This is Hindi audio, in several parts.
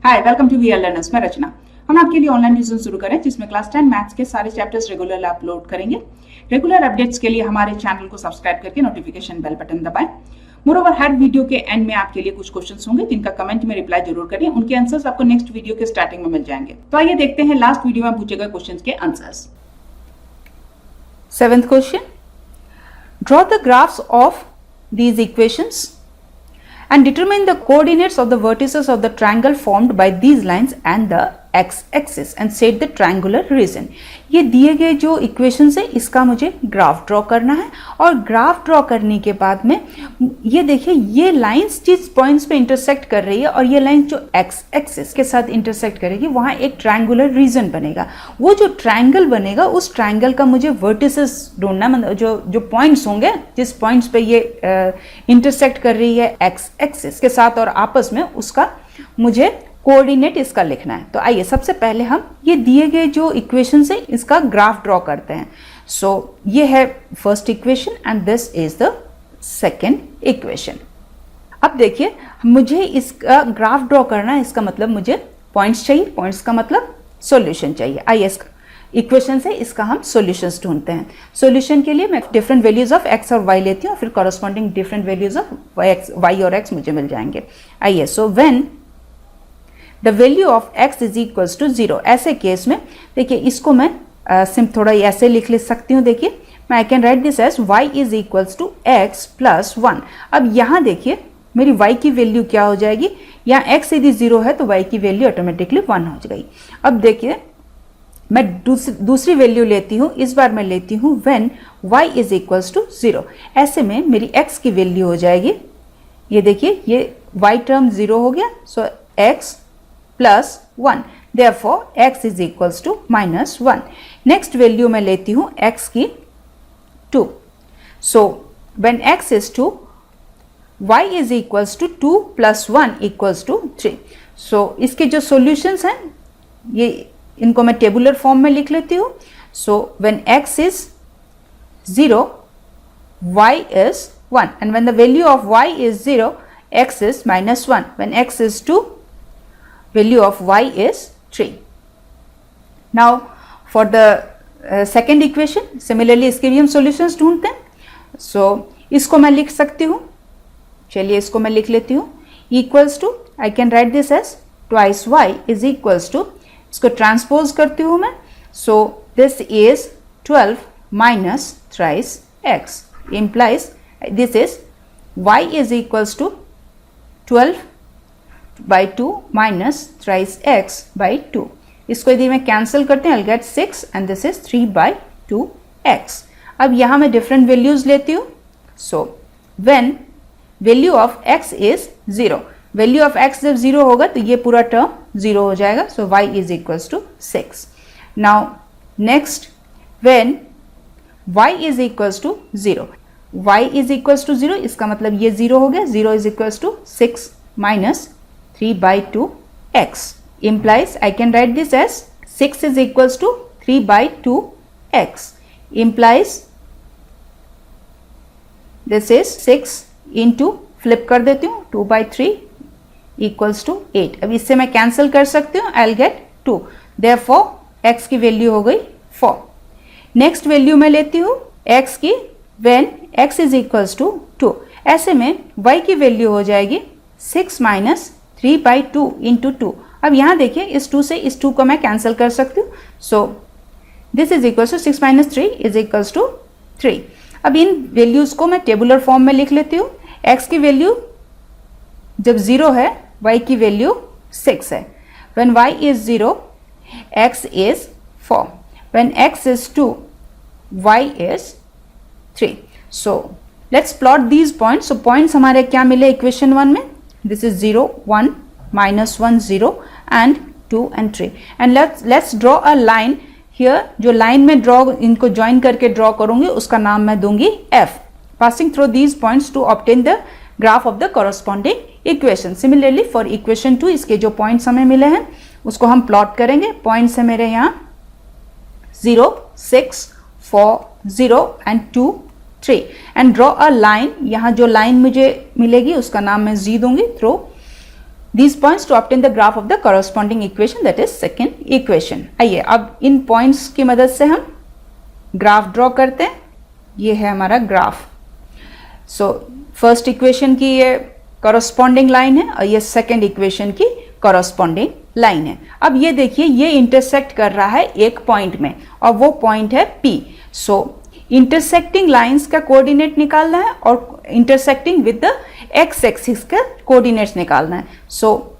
Hi welcome to VRLearners। मैं रचना। हम आपके लिए ऑनलाइन ट्यूशन शुरू करें जिसमें क्लास 10 मैथ्स के सारे चैप्टर्स रेगुलर अपलोड करेंगे। रेगुलर अपडेट्स के लिए हमारे चैनल को सब्सक्राइब करके नोटिफिकेशन बेल बटन दबाएं। मोरओवर हर वीडियो के एंड में आपके लिए कुछ क्वेश्चंस होंगे जिनका कमेंट में रिप्लाई जरूर करें। उनके आंसर्स आपको नेक्स्ट वीडियो के स्टार्टिंग में मिल जाएंगे। तो आइए देखते हैं लास्ट वीडियो में पूछे गए क्वेश्चंस के answers. 7th question. Draw the graphs of these equations and determine the coordinates of the vertices of the triangle formed by these lines and the x-axis and set the triangular region. ये दिए गए जो इक्वेशंस है इसका मुझे ग्राफ ड्रॉ करना है और ग्राफ ड्रॉ करने के बाद में ये देखिए ये लाइंस जिस पॉइंट्स पे इंटरसेक्ट कर रही है और ये लाइंस जो एक्स एक्सिस के साथ इंटरसेक्ट करेगी वहाँ एक ट्रायंगुलर रीजन बनेगा। वो जो ट्रायंगल बनेगा उस ट्रायंगल का मुझे वर्टिसेस ढूंढना, मतलब जो पॉइंट्स होंगे जिस पॉइंट्स पे ये इंटरसेक्ट कर रही है एक्स एक्सिस के साथ और आपस में, उसका मुझे कोऑर्डिनेट इसका लिखना है। तो आइए सबसे पहले हम ये दिए गए जो इक्वेशन है इसका ग्राफ ड्रॉ करते हैं। सो ये है first equation and this is the second equation. अब देखिए मुझे इसका ग्राफ ड्रॉ करना है, इसका मतलब मुझे पॉइंट्स चाहिए, पॉइंट्स का मतलब सॉल्यूशन चाहिए। आइए इक्वेशन से इसका हम सॉल्यूशंस ढूंढते हैं। सॉल्यूशन के लिए मैं डिफरेंट वैल्यूज ऑफ एक्स और वाई लेती हूँ, फिर corresponding different values of y और एक्स मुझे मिल जाएंगे। आइए, so when the value of x is equals to 0, ऐसे केस में देखिए इसको मैं थोड़ा ऐसे लिख सकती हूँ। देखिए मैं I can write this as y is equals to x plus 1। अब यहाँ देखिए मेरी y की वैल्यू क्या हो जाएगी, यहाँ x यदि 0 है तो y की वैल्यू ऑटोमेटिकली 1 हो गई। अब देखिए मैं दूसरी वैल्यू लेती हूँ, इस बार मैं लेती हूँ when y is equals to 0। ऐसे में मेरी x की वैल्यू हो जाएगी, ये देखिए ये y टर्म 0 हो गया, सो x plus 1, therefore x is equals to minus 1। Next value मैं लेती हूँ x की 2, so when x is 2 y is equals to 2 plus 1 equals to 3। so इसके जो solutions हैं ये इनको मैं टेबुलर फॉर्म में लिख लेती हूँ। so when x is 0 y is 1 and when the value of y is 0 x is minus 1, when x is 2 value of y is 3। now for the second equation similarly इसके भी हम solutions ढूंढते हैं। so इसको मैं लिख सकती हूँ, चलिए इसको मैं लिख लेती हूँ, equals to I can write this as twice y is equals to, इसको ट्रांसपोज करती हूँ मैं, so this is 12 minus thrice x implies this is y is equals to 12 by 2 minus thrice x by 2। इसको यदि मैं कैंसिल करते हैं I'll get 6 and this is 3 by 2x। अब यहाँ मैं डिफरेंट वैल्यूज लेती हूँ। so when value of x is 0, value of x जब 0 होगा तो ये पूरा टर्म 0 हो जाएगा, so y is equals to 6। now next when y is equals to 0, y is equals to 0 इसका मतलब ये 0 हो गया, 0 is equals to 6 minus 3 by 2 x implies I can write this as 6 is equals to 3 by 2 x implies this is 6 into flip कर देती हूँ 2 by 3 equals to 8। अब इससे मैं कैंसिल कर सकती हूँ, I'll get 2, therefore x की वैल्यू हो गई 4। नेक्स्ट वैल्यू मैं लेती हूँ x की when x is equals to 2, ऐसे में y की वैल्यू हो जाएगी 6 minus 3 by 2 into 2। अब यहाँ देखिए इस 2 से इस 2 को मैं कैंसिल कर सकती हूँ, so this is equals to 6 minus 3 is equals to 3। अब इन वैल्यूज को मैं टेबुलर फॉर्म में लिख लेती हूँ। x की वैल्यू जब 0 है y की वैल्यू 6 है, when y is 0 x is 4, when x is 2 y is 3। so let's plot these points। so points हमारे क्या मिले इक्वेशन 1 में, this is 0 1 minus 1 0 and 2 and 3 and let's draw a line here। जो लाइन में ड्रॉ इनको ज्वाइन करके ड्रॉ करूंगी उसका नाम मैं दूंगी f, passing through these points to obtain the graph of the corresponding equation। similarly for equation 2 इसके जो पॉइंट्स हमें मिले हैं उसको हम प्लॉट करेंगे। पॉइंट्स है मेरे यहाँ 0 6 4 0 and 2 3 and draw a line. यहाँ जो लाइन मुझे मिलेगी उसका नाम मैं जी दूंगी through these points to obtain the graph of the corresponding equation, that is second equation. आइए अब इन पॉइंट्स की मदद से हम ग्राफ ड्रॉ करते हैं. ये है हमारा ग्राफ. सो फर्स्ट इक्वेशन की ये करस्पॉन्डिंग लाइन है और ये सेकेंड इक्वेशन की करस्पॉन्डिंग लाइन है. अब ये देखिए ये इंटरसेक्ट कर रहा है एक पॉइंट में और वो पॉइंट है P. सो इंटरसेक्टिंग लाइंस का कोऑर्डिनेट निकालना है और intersecting with the x axis का कोऑर्डिनेट्स निकालना है. सो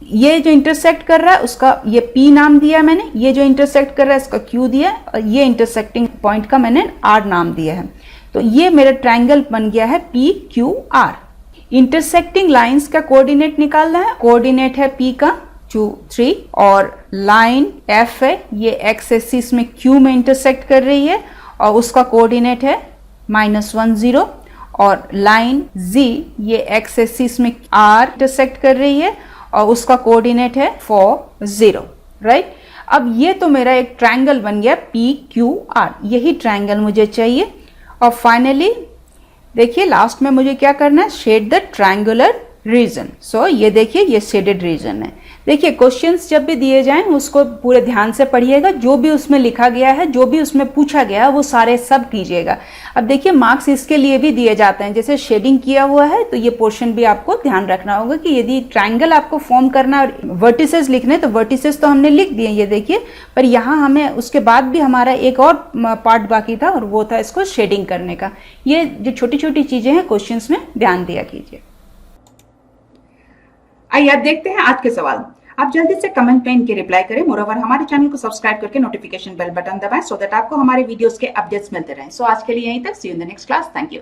ये जो इंटरसेक्ट कर रहा है उसका ये P नाम दिया है मैंने, ये जो इंटरसेक्ट कर रहा है इसका Q दिया है और ये इंटरसेक्टिंग पॉइंट का मैंने R नाम दिया है. तो ये मेरा ट्रायंगल बन गया है PQR. इंटरसेक्टिंग लाइंस का कोऑर्डिनेट निकालना है. कोऑर्डिनेट है P का 2, 3 और लाइन F है, ये एक्स एक्सिस में Q में इंटरसेक्ट कर रही है और उसका कोऑर्डिनेट है -1, 0 और लाइन Z ये एक्स एक्सिस में R इंटरसेक्ट कर रही है और उसका कोऑर्डिनेट है 4, 0. राइट. अब ये तो मेरा एक ट्रायंगल बन गया PQR. यही ट्रायंगल मुझे चाहिए. और फाइनली देखिए लास्ट में मुझे क्या करना है, शेड द ट्रायंगुलर रीजन. सो ये देखिए ये शेडेड रीजन है. देखिए क्वेश्चंस जब भी दिए जाएं उसको पूरे ध्यान से पढ़िएगा. जो भी उसमें लिखा गया है, जो भी उसमें पूछा गया है वो सारे सब कीजिएगा. अब देखिए मार्क्स इसके लिए भी दिए जाते हैं. जैसे शेडिंग किया हुआ है तो ये पोर्शन भी आपको ध्यान रखना होगा कि यदि ट्रायंगल आपको फॉर्म करना और वर्टिसेस लिखने तो वर्टिसेस तो हमने लिख दिए ये देखिए, पर यहाँ हमें उसके बाद भी हमारा एक और पार्ट बाकी था और वो था इसको शेडिंग करने का. ये जो छोटी छोटी चीजें हैं क्वेश्चन में ध्यान दिया कीजिए. आइए अब देखते हैं आज के सवाल. आप जल्दी से कमेंट में इनके रिप्लाई करें. मोरओवर हमारे चैनल को सब्सक्राइब करके नोटिफिकेशन बेल बटन दबाएं सो दैट आपको हमारे वीडियोस के अपडेट्स मिलते रहें. सो आज के लिए यहीं तक. See you in the next class. Thank you.